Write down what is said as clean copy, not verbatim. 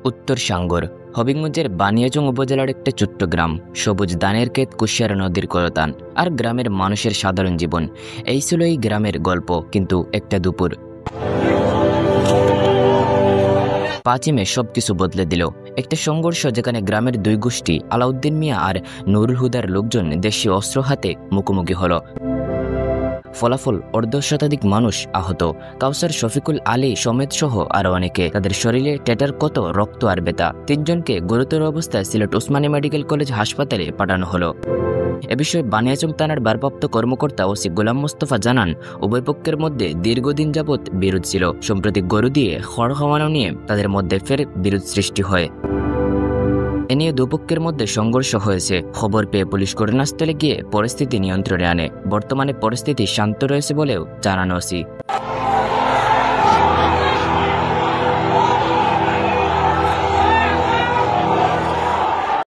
উত্তর সাঙ্গর হবিগঞ্জের বানিয়াচং উপজেলার একটা ছোট্ট গ্রাম। সবুজ ধানের ক্ষেত, কুশিয়ারা নদীর কলতান আর গ্রামের মানুষের সাধারণ জীবন। এই ছিল এই গ্রামের গল্প। কিন্তু একটা দুপুর 5ই মে সবকিছু বদলে দিল। একটা সংঘর্ষ যেখানে গ্রামের দুই গোষ্ঠী আলাউদ্দিন মিয়া আর নুরুল হুদার লোকজন দেশীয় অস্ত্র হাতে মুখোমুখি হলো। ফলাফল, অর্ধশতাধিক মানুষ আহত। কাউসার, শফিকুল আলী সমেত সহ আরো অনেকে। তাদের শরীরে টেটার কত রক্ত আর ব্যথা। 3 জনকে গুরুতর অবস্থায় সিলেট ওসমানী মেডিকেল কলেজ হাসপাতালে পাঠানো হলো। এ বিষয়ে বানিয়াচং থানার ভারপ্রাপ্ত কর্মকর্তা ওসি গোলাম মোস্তফা জানান, উভয় পক্ষের মধ্যে দীর্ঘদিন যাবৎ বিরোধ ছিল। সম্প্রতি গরু দিয়ে খড় খাওয়ানো নিয়ে তাদের মধ্যে ফের বিরোধ সৃষ্টি হয়। এ নিয়ে দুপক্ষের মধ্যে সংঘর্ষ হয়েছে। খবর পেয়ে পুলিশ ঘটনাস্থলে গিয়ে পরিস্থিতি নিয়ন্ত্রণে আনে। বর্তমানে পরিস্থিতি শান্ত রয়েছে বলেও জানানো ওসি।